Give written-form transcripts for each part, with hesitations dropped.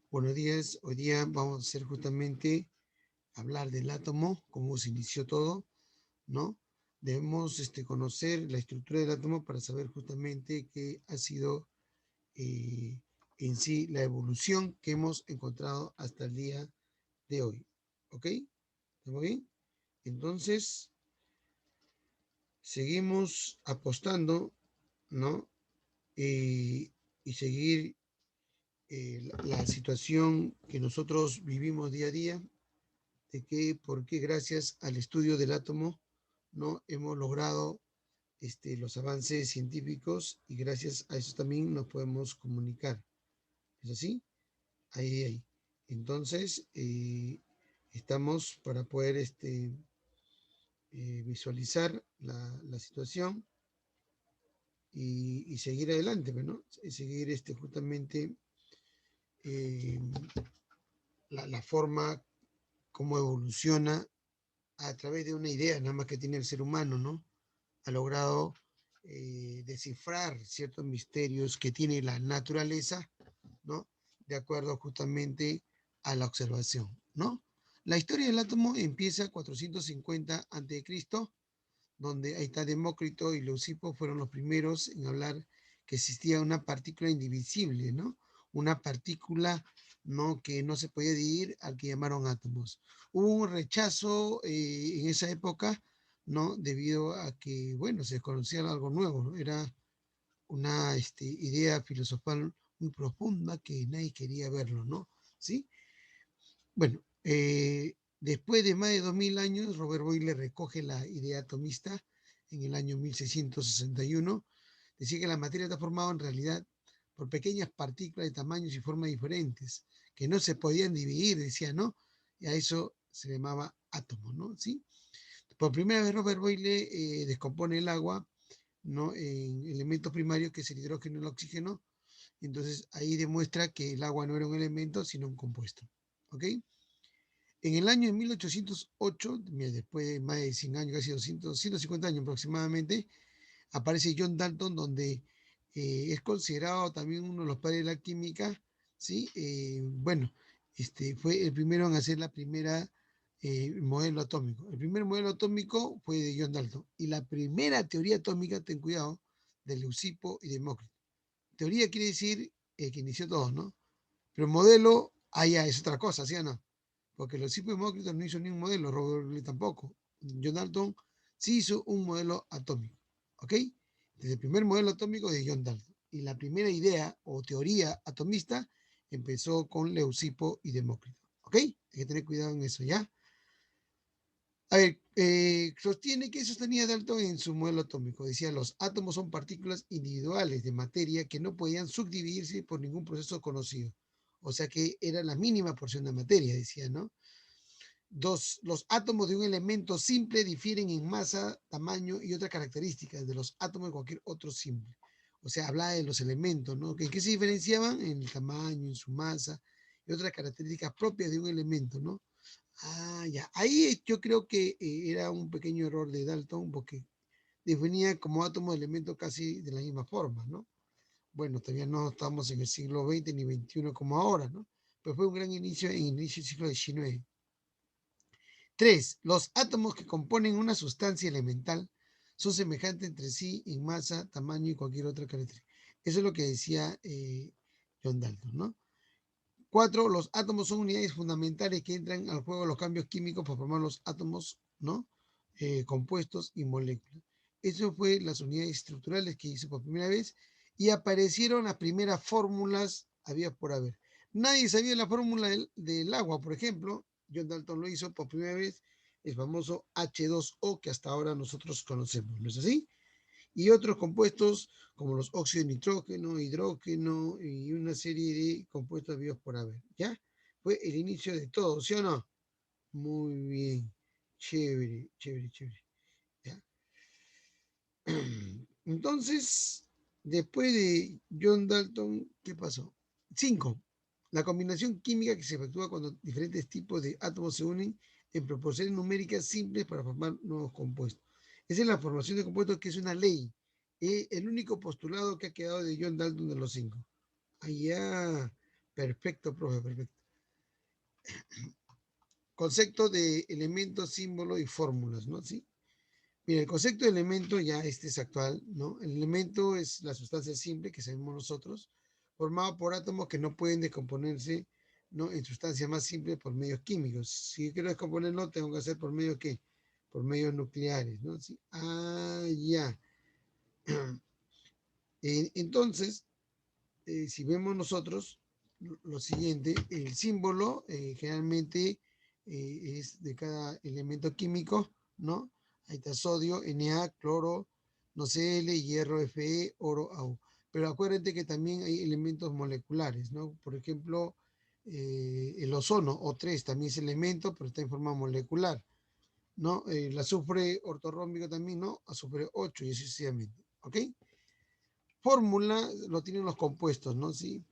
Buenos días, hoy día vamos a hacer justamente hablar del átomo, cómo se inició todo, ¿no? Debemos conocer la estructura del átomo para saber justamente qué ha sido eh, en sí la evolución que hemos encontrado hasta el día de hoy, ¿ok? ¿Estamos bien? Entonces, seguimos apostando, ¿no? Y seguir la situación que nosotros vivimos día a día de que por qué gracias al estudio del átomo no hemos logrado los avances científicos y gracias a eso también nos podemos comunicar. ¿Es así? Ahí. Entonces, estamos para poder visualizar la situación y seguir adelante, ¿no? Y seguir justamente eh, la forma como evoluciona a través de una idea nada más que tiene el ser humano, ¿no? Ha logrado descifrar ciertos misterios que tiene la naturaleza, ¿no? De acuerdo justamente a la observación, ¿no? La historia del átomo empieza 450 a.C., donde ahí está Demócrito y Leucipo fueron los primeros en hablar que existía una partícula indivisible, ¿no? Una partícula, ¿no? Que no se podía dividir al que llamaron átomos. Hubo un rechazo en esa época, ¿no? Debido a que, bueno, se desconocía algo nuevo, ¿no? Era una idea filosofal muy profunda que nadie quería verlo, ¿no? ¿Sí? Bueno, después de más de 2000 años, Robert Boyle recoge la idea atomista en el año 1661. Decía que la materia está formada en realidad por pequeñas partículas de tamaños y formas diferentes, que no se podían dividir, decía, ¿no? Y a eso se llamaba átomo, ¿no? ¿Sí? Por primera vez Robert Boyle descompone el agua, ¿no? En elementos primarios, que es el hidrógeno y el oxígeno. Entonces ahí demuestra que el agua no era un elemento, sino un compuesto. ¿Ok? En el año de 1808, después de más de 100 años, casi 200, 150 años aproximadamente, aparece John Dalton, donde es considerado también uno de los padres de la química, ¿sí? Bueno, fue el primero en hacer la primera modelo atómico. El primer modelo atómico fue de John Dalton. Y la primera teoría atómica, ten cuidado, de Leucipo y Demócrito. Teoría quiere decir que inició todo, ¿no? Pero modelo, allá es otra cosa, ¿sí o no? Porque los cinco Demócritos no hizo ni un modelo, Robert Lee tampoco. John Dalton sí hizo un modelo atómico, ¿ok? Desde el primer modelo atómico de John Dalton. Y la primera idea o teoría atomista empezó con Leucipo y Demócrito, ¿ok? Hay que tener cuidado en eso, ¿ya? A ver, sostiene que sostenía Dalton en su modelo atómico. Decía, los átomos son partículas individuales de materia que no podían subdividirse por ningún proceso conocido. O sea que era la mínima porción de materia, decía, ¿no? Los átomos de un elemento simple difieren en masa, tamaño y otras características de los átomos de cualquier otro simple. O sea, hablaba de los elementos, ¿no? ¿En qué se diferenciaban? En el tamaño, en su masa y otras características propias de un elemento, ¿no? Ah, ya. Ahí yo creo que era un pequeño error de Dalton porque definía como átomos elementos casi de la misma forma, ¿no? Bueno, todavía no estamos en el siglo XX ni XXI como ahora, ¿no? Pero fue un gran inicio en el inicio del siglo XIX. 3. Los átomos que componen una sustancia elemental son semejantes entre sí en masa, tamaño y cualquier otra característica. Eso es lo que decía John Dalton, ¿no? 4. Los átomos son unidades fundamentales que entran al juego de los cambios químicos para formar los átomos, ¿no? Compuestos y moléculas. Eso fue las unidades estructurales que hizo por primera vez y aparecieron las primeras fórmulas había por haber. Nadie sabía la fórmula del agua, por ejemplo. John Dalton lo hizo por primera vez, el famoso H2O que hasta ahora nosotros conocemos, ¿no es así? Y otros compuestos como los óxidos de nitrógeno, hidrógeno y una serie de compuestos habidos por haber. ¿Ya? Fue el inicio de todo, ¿sí o no? Muy bien. Chévere, chévere, chévere. ¿Ya? Entonces, después de John Dalton, ¿qué pasó? 5. La combinación química que se efectúa cuando diferentes tipos de átomos se unen en proporciones numéricas simples para formar nuevos compuestos. Esa es la formación de compuestos, que es una ley. El único postulado que ha quedado de John Dalton de los 5. Allá, Perfecto, profe, perfecto. Concepto de elementos, símbolos y fórmulas, ¿no? ¿Sí? Mira, el concepto de elemento ya este es actual, ¿no? El elemento es la sustancia simple que sabemos nosotros, formado por átomos que no pueden descomponerse, ¿no? En sustancias más simples por medios químicos. Si yo quiero descomponerlo, tengo que hacer por medio ¿qué? Por medios nucleares, ¿no? ¿Sí? Ah, ya. Entonces, si vemos nosotros lo siguiente, el símbolo generalmente es de cada elemento químico, ¿no? Ahí está sodio, Na, cloro, no Cl, hierro, Fe, oro, Au. Pero acuérdate que también hay elementos moleculares, ¿no? Por ejemplo, el ozono, O3, también es elemento, pero está en forma molecular, ¿no? El azufre ortorrómbico también, ¿no? Azufre 8 y así sucesivamente, ¿ok? Fórmula lo tienen los compuestos, ¿no? Sí.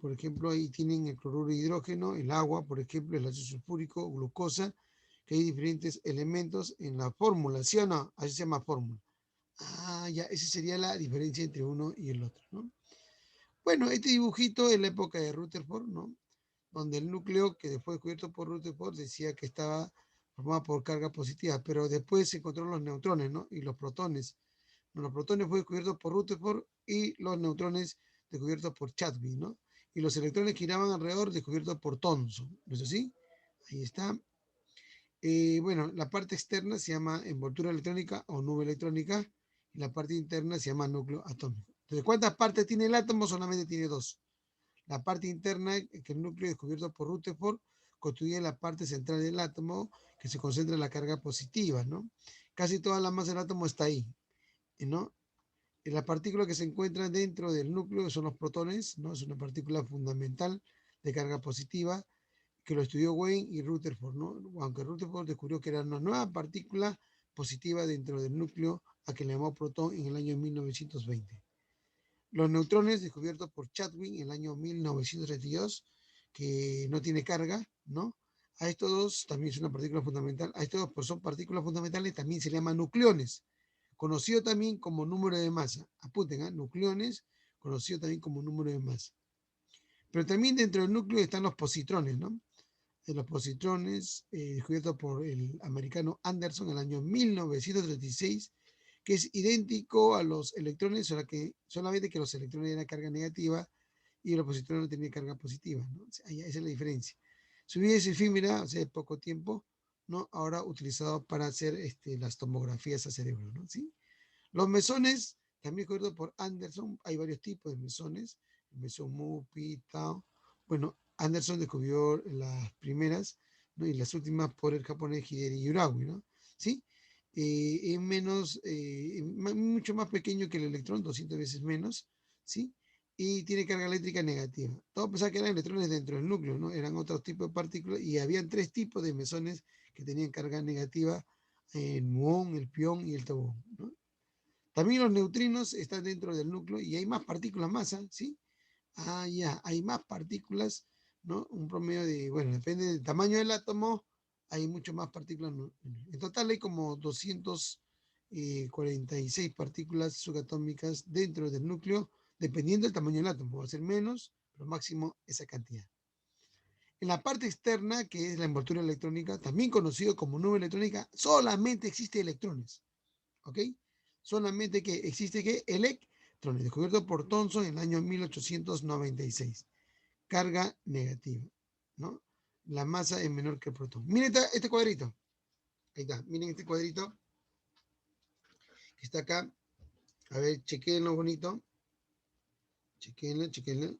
Por ejemplo, ahí tienen el cloruro de hidrógeno, el agua, por ejemplo, el ácido sulfúrico, glucosa, que hay diferentes elementos en la fórmula, ¿sí o no? Así se llama fórmula. Ah, ya, esa sería la diferencia entre uno y el otro, ¿no? Bueno, este dibujito es la época de Rutherford, ¿no? Donde el núcleo que después descubierto por Rutherford decía que estaba formado por carga positiva, pero después se encontraron los neutrones, ¿no? Y los protones. Los protones fue descubierto por Rutherford y los neutrones descubiertos por Chadwick, ¿no? Y los electrones que giraban alrededor descubiertos por Thomson, ¿no es así? Ahí está. Bueno, la parte externa se llama envoltura electrónica o nube electrónica y la parte interna se llama núcleo atómico. Entonces, ¿cuántas partes tiene el átomo? Solamente tiene dos. La parte interna, que es el núcleo descubierto por Rutherford, constituye la parte central del átomo que se concentra en la carga positiva, ¿no? Casi toda la masa del átomo está ahí, ¿no? La partícula que se encuentra dentro del núcleo son los protones, ¿no? Es una partícula fundamental de carga positiva que lo estudió Wayne y Rutherford, ¿no? Aunque Rutherford descubrió que era una nueva partícula positiva dentro del núcleo a que le llamó protón en el año 1920. Los neutrones descubiertos por Chadwick en el año 1932, que no tiene carga, ¿no? A estos dos también es una partícula fundamental. A estos dos, pues son partículas fundamentales, también se le llaman nucleones, conocido también como número de masa. Apunten, ¿eh? Nucleones, conocido también como número de masa. Pero también dentro del núcleo están los positrones, ¿no? Los positrones, descubiertos por el americano Anderson en el año 1936, que es idéntico a los electrones, solamente que los electrones tienen carga negativa y los positrones no tienen carga positiva, ¿no? O sea, esa es la diferencia. Su vida es efímera, o sea, poco tiempo, ¿no? Ahora utilizado para hacer las tomografías a cerebro, ¿no? ¿Sí? Los mesones, también descubiertos por Anderson, hay varios tipos de mesones, el mesón Mupi, Tao. Bueno, Anderson descubrió las primeras, ¿no? Y las últimas por el japonés Hideri Urawi, ¿no? ¿Sí? Es menos, mucho más pequeño que el electrón, 200 veces menos, ¿sí? Y tiene carga eléctrica negativa. Todos pensaban que eran electrones dentro del núcleo, ¿no? Eran otros tipos de partículas y habían tres tipos de mesones que tenían carga negativa, el muón, el pión y el tabón, ¿no? También los neutrinos están dentro del núcleo y hay más partículas masa, ¿sí? Ah, ya, hay más partículas, ¿no? Un promedio de, bueno, depende del tamaño del átomo, hay mucho más partículas. En total hay como 246 partículas subatómicas dentro del núcleo, dependiendo del tamaño del átomo. Va a ser menos, pero máximo esa cantidad. En la parte externa, que es la envoltura electrónica, también conocido como nube electrónica, solamente existe electrones. ¿Ok? Solamente que existe que electrones, descubierto por Thomson en el año 1896. Carga negativa, ¿no? La masa es menor que el protón. Miren este cuadrito. Ahí está. Miren este cuadrito que está acá. A ver, chequenlo bonito. Chequenlo, chequenlo.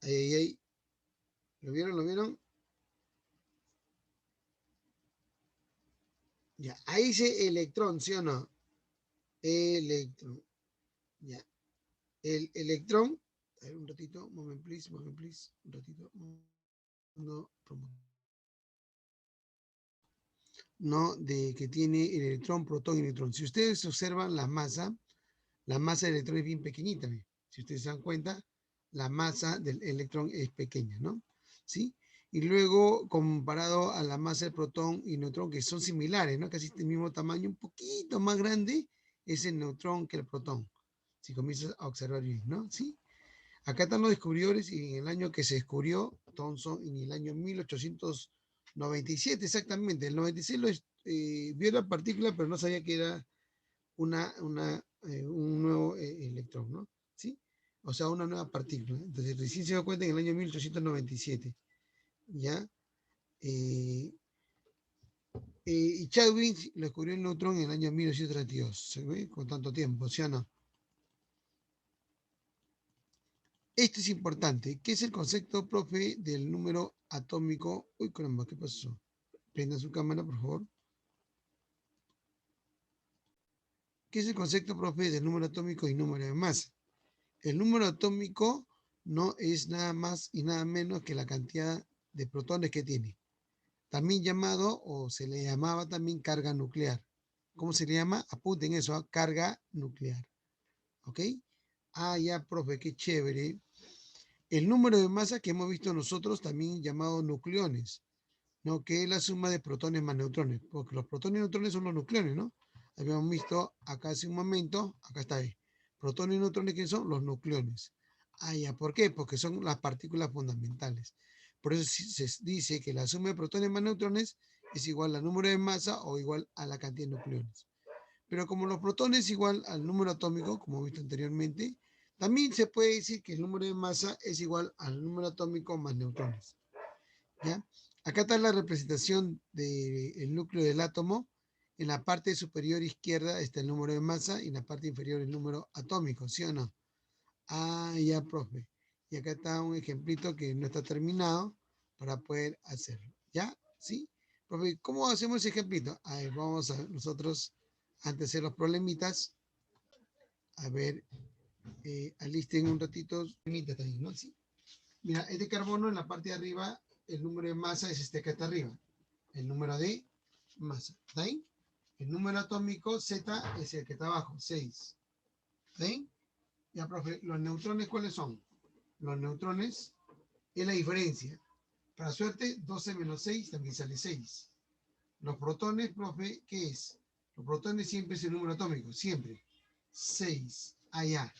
Ahí, ahí, ahí. ¿Lo vieron? ¿Lo vieron? Ya. Ahí dice electrón, ¿sí o no? Electrón. Ya. El electrón. A ver, un ratito. Moment, please. Moment, please. Un ratito. No, ¿no? De que tiene el electrón, protón y neutrón. Si ustedes observan la masa del electrón es bien pequeñita. ¿Ve? Si ustedes se dan cuenta, la masa del electrón es pequeña, ¿no? ¿Sí? Y luego, comparado a la masa del protón y neutrón, que son similares, ¿no? Casi del mismo tamaño, un poquito más grande es el neutrón que el protón. Si comienzas a observar bien, ¿no? ¿Sí? Acá están los descubridores y en el año que se descubrió Thomson, en el año 1897 exactamente. El 96 vio la partícula, pero no sabía que era un nuevo electrón, ¿no? ¿Sí? O sea, una nueva partícula. Entonces, recién se dio cuenta en el año 1897, ¿ya? Y Chadwick descubrió el neutrón en el año 1932, ¿se ve? Con tanto tiempo, ¿sí o no? Esto es importante. ¿Qué es el concepto, profe, del número atómico? Uy, caramba, ¿qué pasó? Prenda su cámara, por favor. ¿Qué es el concepto, profe, del número atómico y número de masa? El número atómico no es nada más y nada menos que la cantidad de protones que tiene. También llamado, o se le llamaba también carga nuclear. ¿Cómo se le llama? Apunten eso, ¿eh? Carga nuclear. ¿Ok? Ah, ya, profe, qué chévere. El número de masa que hemos visto nosotros, también llamado nucleones, ¿no? Que es la suma de protones más neutrones, porque los protones y neutrones son los nucleones, ¿no? Habíamos visto acá hace un momento, acá está ahí. Protones y neutrones, ¿qué son? Los nucleones. Ah, ya, ¿por qué? Porque son las partículas fundamentales. Por eso se dice que la suma de protones más neutrones es igual al número de masa o igual a la cantidad de nucleones. Pero como los protones es igual al número atómico, como he visto anteriormente, también se puede decir que el número de masa es igual al número atómico más neutrones. ¿Ya? Acá está la representación del núcleo del átomo. En la parte superior izquierda está el número de masa y en la parte inferior el número atómico, ¿sí o no? Ah, ya, profe. Y acá está un ejemplito que no está terminado para poder hacerlo. ¿Ya? ¿Sí? Profe, ¿cómo hacemos ese ejemplito? A ver, vamos a nosotros, antes de hacer los problemitas, a ver, alisten un ratito. También, ¿no? ¿Sí? Mira, este carbono en la parte de arriba, el número de masa es este que está arriba. El número de masa. ¿Está ahí? El número atómico Z es el que está abajo, 6. ¿Está ahí? Ya, profe, ¿los neutrones cuáles son? Los neutrones es la diferencia. Para suerte, 12 menos 6 también sale 6. Los protones, profe, ¿qué es? Los protones siempre es el número atómico, siempre. 6. Allá.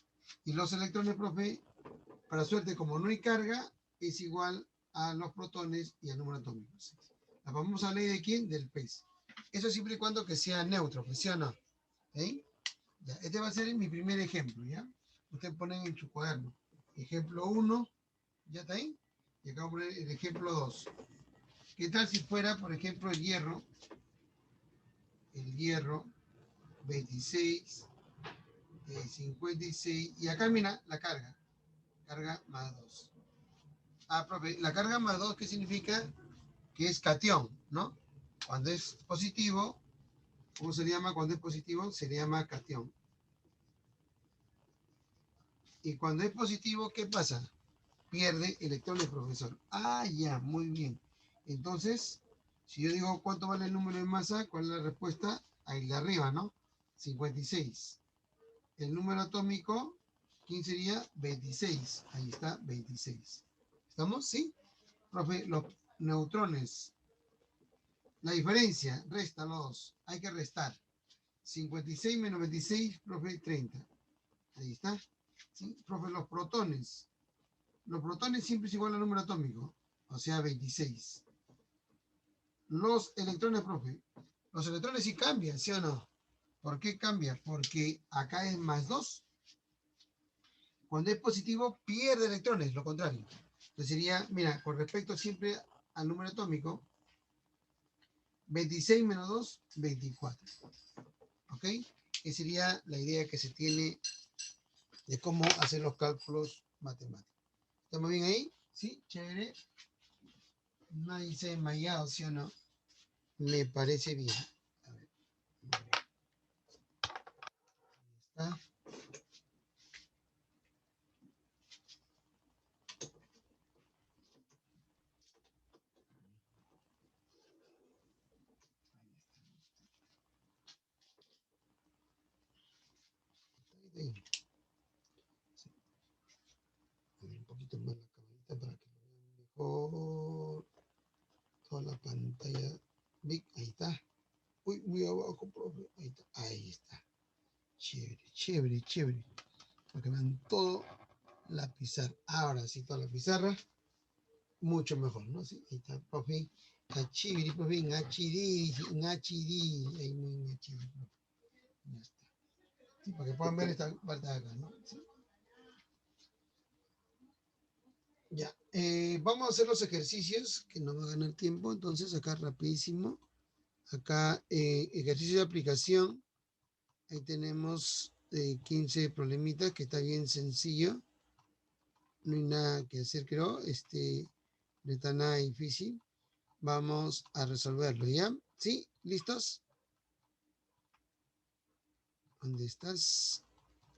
Y los electrones, profe, para suerte, como no hay carga, es igual a los protones y al número atómico. La famosa ley de quién? Del pez. Eso siempre y cuando que sea neutro, pues sí o no. ¿Eh? Ya, este va a ser mi primer ejemplo, ¿ya? Ustedes ponen en su cuaderno. Ejemplo 1, ¿ya está ahí? Y acá voy a poner el ejemplo 2. ¿Qué tal si fuera, por ejemplo, el hierro 26, 56, y acá mira la carga más 2. Ah, profe, la carga más 2, ¿qué significa? Que es catión, ¿no? Cuando es positivo, ¿cómo se le llama cuando es positivo? Se le llama catión. Y cuando es positivo, ¿qué pasa? Pierde electrones, profesor. Ah, ya, muy bien. Entonces, si yo digo cuánto vale el número de masa, ¿cuál es la respuesta? Ahí de arriba, ¿no? 56. El número atómico, ¿quién sería? 26. Ahí está, 26. ¿Estamos? ¿Sí? Profe, los neutrones. La diferencia, resta los dos. Hay que restar. 56 menos 26, profe, 30. Ahí está. ¿Sí? Profe, los protones. Los protones siempre es igual al número atómico, o sea, 26. Los electrones, profe. Los electrones sí cambian, ¿sí o no? ¿Por qué cambia? Porque acá es más 2. Cuando es positivo, pierde electrones, lo contrario. Entonces sería, mira, con respecto siempre al número atómico, 26 menos 2, 24. ¿Ok? Esa sería la idea que se tiene de cómo hacer los cálculos matemáticos. ¿Estamos bien ahí? ¿Sí? Chévere. Nadie se ha desmayado, ¿sí o no? Me parece bien. A ver. Ahí está. Ahí. Sí. A ver, un poquito más la camarita para que lo vean mejor. Toda la pantalla. Big, ahí está. Uy, muy abajo, profe. Ahí está. Ahí está. Chévere, chévere, chévere. Para que vean todo la pizarra. Ahora sí, toda la pizarra, mucho mejor, ¿no? Sí, ahí está, profe. Achibiri, profe, ngachiri, ngachiri. Ahí muy ngachiri, profe. Ya está. Sí, para que puedan ver esta parte de acá, ¿no? Sí. Ya. Vamos a hacer los ejercicios, que no va a ganar tiempo. Entonces, acá rapidísimo. Acá, ejercicio de aplicación. Ahí tenemos 15 problemitas, que está bien sencillo. No hay nada que hacer, creo. No está nada difícil. Vamos a resolverlo, ¿ya? ¿Sí? ¿Listos? ¿Dónde estás?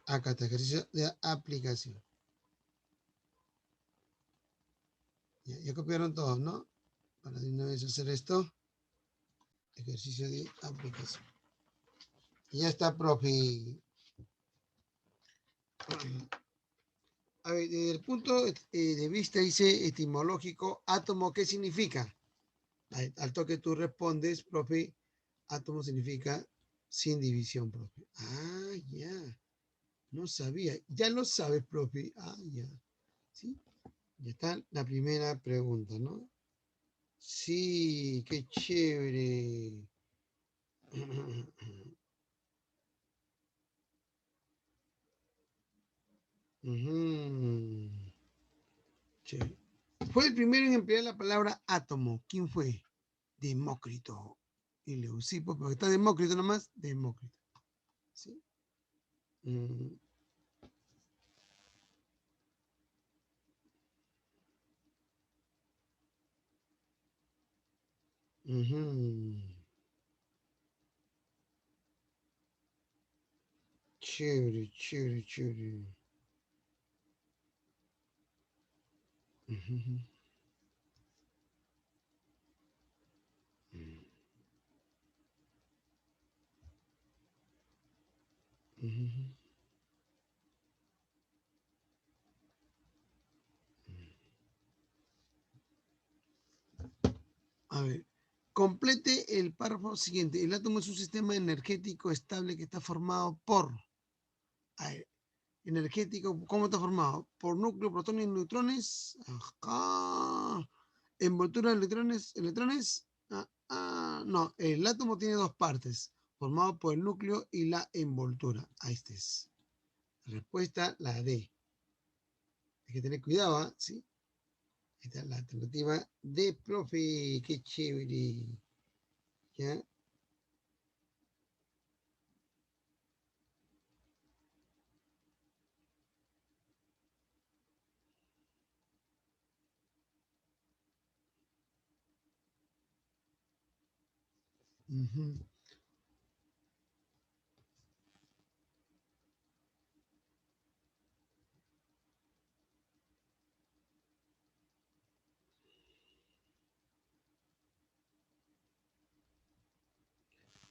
Acá está, ejercicio de aplicación. Ya copiaron todos, ¿no? Para de una vez hacer esto. Ejercicio de aplicación. Y ya está, profe. A ver, desde el punto de vista, dice, etimológico, átomo, ¿qué significa? Al toque tú respondes, profe, átomo significa sin división, profe. Ah, ya. No sabía. Ya lo sabes, profe. Ah, ya. ¿Sí? Ya está la primera pregunta, ¿no? Sí, qué chévere. Ujú. Chévere. Fue el primero en emplear la palabra átomo. ¿Quién fue? Demócrito. Y Leucipo, porque está Demócrito nomás, Demócrito. ¿Sí? Mm. Ujú. Chévere, chévere, chévere. Ujú. Ujú. A ver, complete el párrafo siguiente. El átomo es un sistema energético estable que está formado por... A ver, energético, ¿cómo está formado? Por núcleo, protones y neutrones. Ajá. Envoltura de electrones, electrones. No, el átomo tiene dos partes, formado por el núcleo y la envoltura. Ahí está. Respuesta, la D. Hay que tener cuidado, ¿ah? ¿Sí? Esta es la alternativa D, profe. Qué chévere. ¿Ya? Ujú.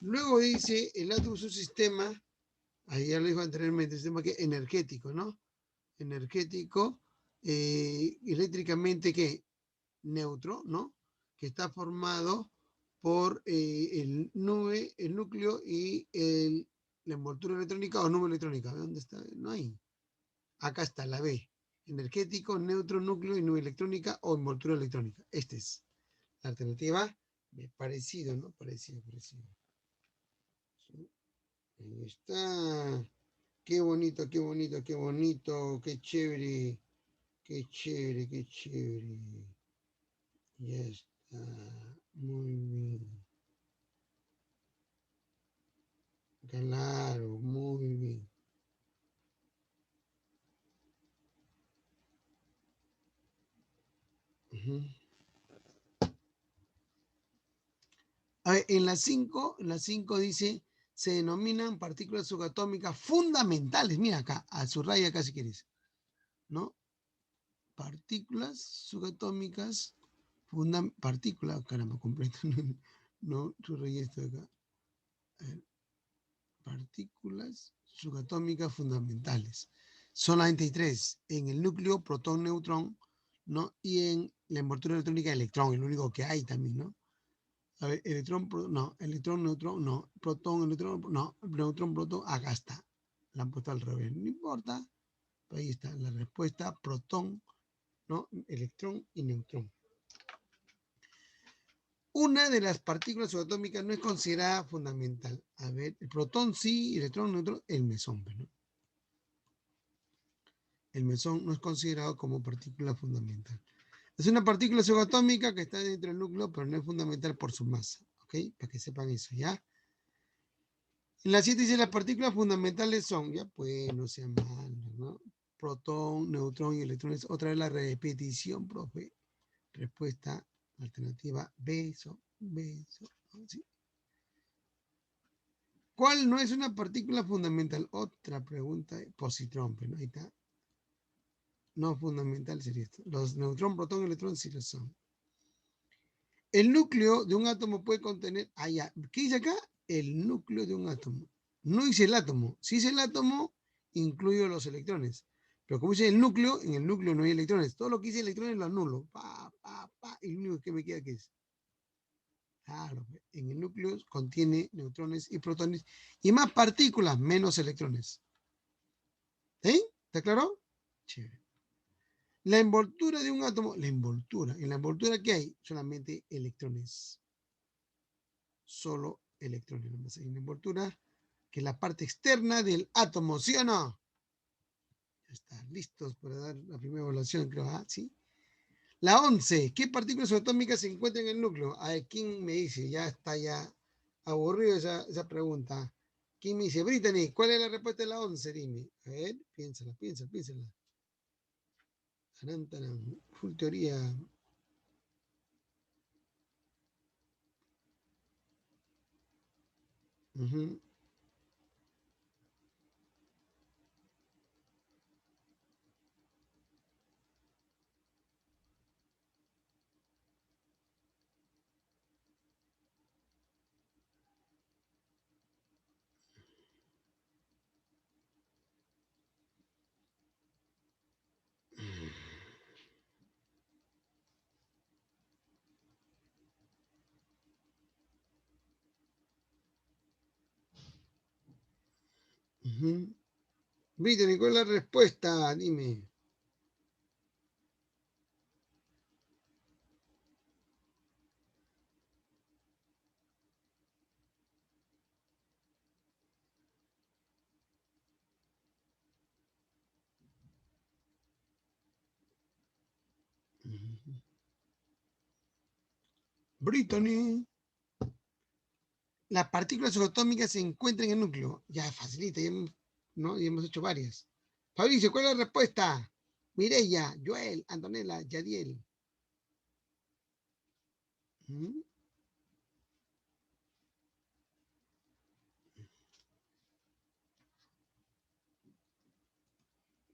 Luego dice, el átomo es un sistema, ahí ya lo dijo anteriormente, un sistema que energético, ¿no? Energético, eléctricamente que neutro, ¿no? Que está formado por el núcleo y la envoltura electrónica o nube electrónica. ¿Dónde está? No hay. Acá está la B. Energético, neutro, núcleo y nube electrónica o envoltura electrónica. Esta es la alternativa. Parecido, ¿no? Parecido, parecido. ¿Sí? Ahí está. Qué bonito, qué bonito, qué bonito, qué chévere, qué chévere, qué chévere. Ya está. Muy bien. Claro, muy bien. Ujú. A ver, en la 5 dice, se denominan partículas subatómicas fundamentales. Mira acá, a subraya acá si quieres, ¿no? Partículas subatómicas, partículas, caramba, completo, no, subrayé esto acá. A ver, partículas subatómicas fundamentales. Solamente hay tres, en el núcleo, protón, neutrón, ¿no? Y en la envoltura electrónica, electrón, el único que hay también, ¿no? A ver, electrón, no, electrón, neutrón, no, protón, electrón, no, neutrón, protón, acá está. La han puesto al revés, no importa, Ahí está la respuesta, protón, ¿no? Electrón y neutrón. Una de las partículas subatómicas no es considerada fundamental. A ver, el protón sí, electrón, neutrón, el mesón, ¿no? El mesón no es considerado como partícula fundamental. Es una partícula subatómica que está dentro del núcleo, pero no es fundamental por su masa, ¿ok? Para que sepan eso, ¿ya? En la 7 dice las partículas fundamentales son, ya pues, no sean malos, ¿no? Protón, neutrón y electrones. Otra vez la repetición, profe. Respuesta alternativa beso. ¿Sí? ¿Cuál no es una partícula fundamental? Otra pregunta, positrón, ¿no? Ahí está. No fundamental sería esto. Los neutrón, protón, electrón sí lo son. El núcleo de un átomo puede contener, ¿qué dice acá? El núcleo de un átomo. No dice el átomo. Si dice el átomo, incluyo los electrones. Pero como dice el núcleo, en el núcleo no hay electrones. Todo lo que dice electrones lo anulo. Y lo único que me queda que es. Claro, en el núcleo contiene neutrones y protones y más partículas, menos electrones. ¿Sí? ¿Está claro? Chévere. La envoltura de un átomo, en la envoltura ¿qué hay? Solamente electrones. Solo electrones. Nomás hay una envoltura que es la parte externa del átomo, ¿sí o no? Ya está, listos para dar la primera evaluación, creo, ¿ah? ¿Sí? La 11, ¿qué partículas subatómicas se encuentran en el núcleo? A ver, ¿quién me dice? Ya está ya aburrido esa pregunta. ¿Quién me dice? Brittany, ¿cuál es la respuesta de la 11? Dime. A ver, piénsala. Tarán, full teoría. Uh-huh. Uh-huh. Brittany, ¿cuál es la respuesta? Dime. Uh-huh. Brittany. Las partículas subatómicas se encuentran en el núcleo. Ya, facilita, ¿no? Ya hemos hecho varias. Fabricio, ¿cuál es la respuesta? Mireya, Joel, Antonella, Yadiel. ¿Mm?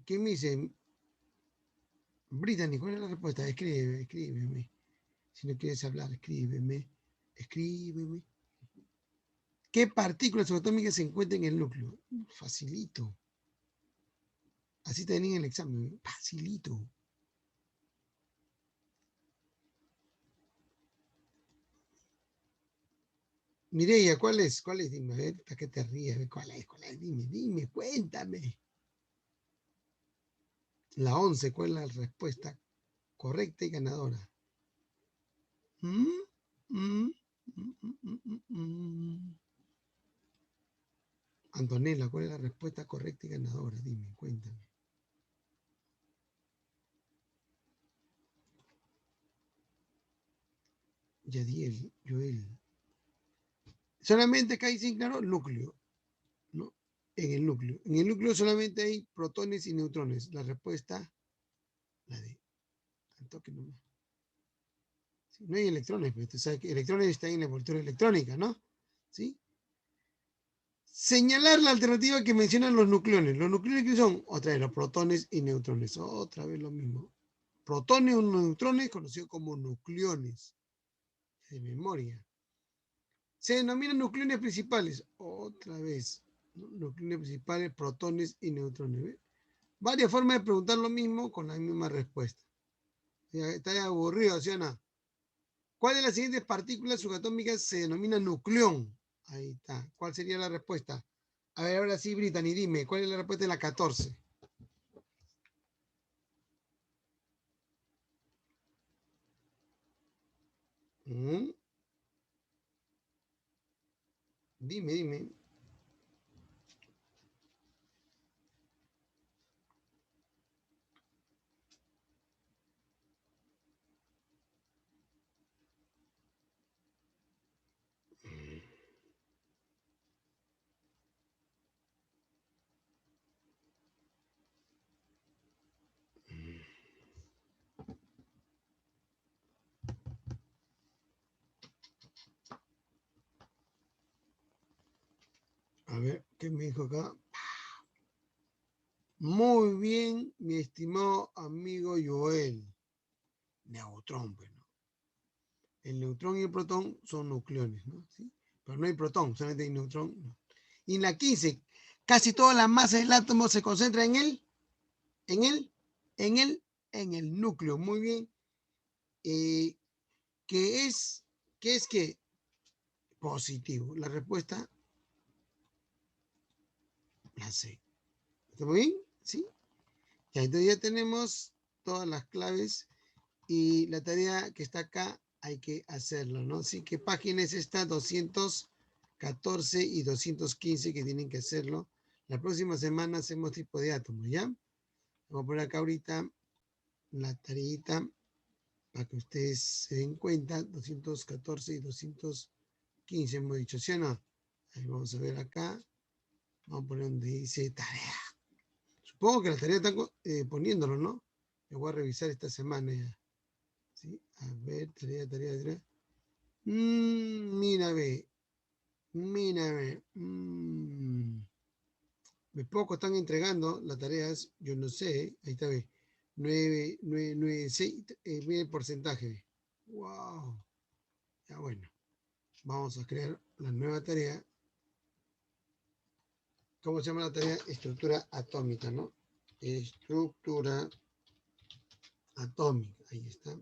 ¿Qué me dice? Brittany, ¿cuál es la respuesta? Escríbeme. Si no quieres hablar, escríbeme. ¿Qué partículas subatómicas se encuentran en el núcleo? Facilito. Así te venía en el examen. Facilito. Mireya, ¿cuál es? Dime, a ver, para que te rías. ¿Cuál es? Dime, cuéntame. La 11, ¿cuál es la respuesta correcta y ganadora? ¿Mm? ¿Mm? Antonella, ¿cuál es la respuesta correcta y ganadora? Dime, cuéntame. Yadiel, Joel. Solamente acá dice, claro, núcleo, ¿no? En el núcleo. En el núcleo solamente hay protones y neutrones. La respuesta, la de. Al toque nomás. Sí, no hay electrones, pero usted sabe que electrones están en la envoltura electrónica, ¿no? ¿Sí? Señalar la alternativa que mencionan los nucleones. Los nucleones que son, otra vez, los protones y neutrones. Otra vez lo mismo. Protones o neutrones conocidos como nucleones. De memoria. Se denominan nucleones principales. Otra vez. ¿No? Nucleones principales, protones y neutrones. ¿Ve? Varias formas de preguntar lo mismo con la misma respuesta. Está aburrido, ¿sí o no? ¿Cuál de las siguientes partículas subatómicas se denomina nucleón? Ahí está. ¿Cuál sería la respuesta? A ver, ahora sí, Brittany, dime, ¿cuál es la respuesta de la 14? Mm, dime. A ver, ¿qué me dijo acá? Muy bien, mi estimado amigo Joel. Neutrón, pues, ¿no? El neutrón y el protón son nucleones, ¿no? ¿Sí? Pero no hay protón, solamente hay neutrón. No. Y en la 15, casi toda la masa del átomo se concentra en el, en el, en el núcleo. Muy bien. Eh, ¿Qué es? ¿Qué es qué? Positivo. La respuesta, la C. ¿Está muy bien? ¿Sí? Ya, entonces ya tenemos todas las claves y la tarea que está acá hay que hacerlo, ¿no? Así que página es esta 214 y 215 que tienen que hacerlo. La próxima semana hacemos tipo de átomos, ¿ya? Vamos a poner acá ahorita la tareita para que ustedes se den cuenta. 214 y 215 hemos dicho, ¿sí o no? Ahí vamos a ver acá. Vamos a poner donde dice tarea. Supongo que la tarea están poniéndolo, ¿no? Yo voy a revisar esta semana ya. ¿Sí? A ver, tarea. Mírame. De poco están entregando las tareas, yo no sé, ahí está, ve. 9, 6, mire el porcentaje. Wow. Ya bueno, vamos a crear la nueva tarea. ¿Cómo se llama la tarea? Estructura atómica, ¿no? Estructura atómica, ahí está.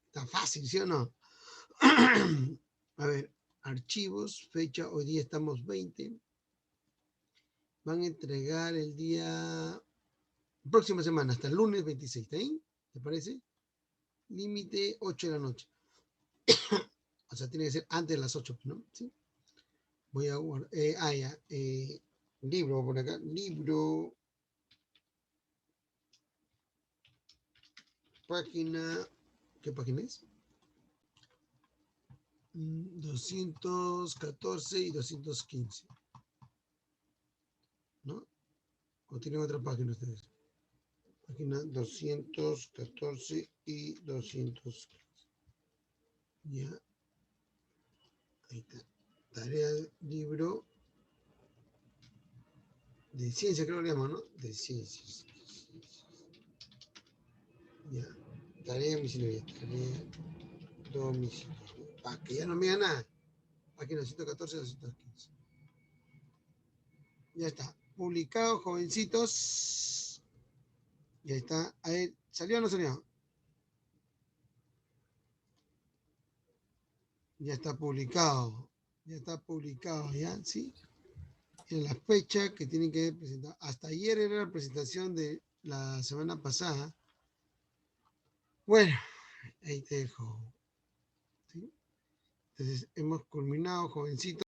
Está fácil, ¿sí o no? A ver, archivos, fecha, hoy día estamos 20. Van a entregar el día, próxima semana, hasta el lunes 26, ¿está bien? ¿Te parece? Límite 8 de la noche. O sea, tiene que ser antes de las 8, ¿no? ¿Sí? Voy a guardar, ya, libro, por acá, libro, página, ¿qué página es? 214 y 215, ¿no? ¿O tienen otra página ustedes? Página 214 y 215. Ya, ahí está. Tarea de libro de ciencia, creo que lo llaman, ¿no? De ciencias. Ya. Tarea domiciliaria. Tarea domiciliaria. Para que ya no me diga nada. Página 114 y 215. Ya está. Publicado, jovencitos. Ya está. A ver, ¿salió o no salió? Ya está publicado. Ya está publicado, ¿ya? ¿Sí? En la fecha que tienen que presentar. Hasta ayer era la presentación de la semana pasada. Bueno, ahí te dejo. ¿Sí? Entonces, hemos culminado, jovencitos.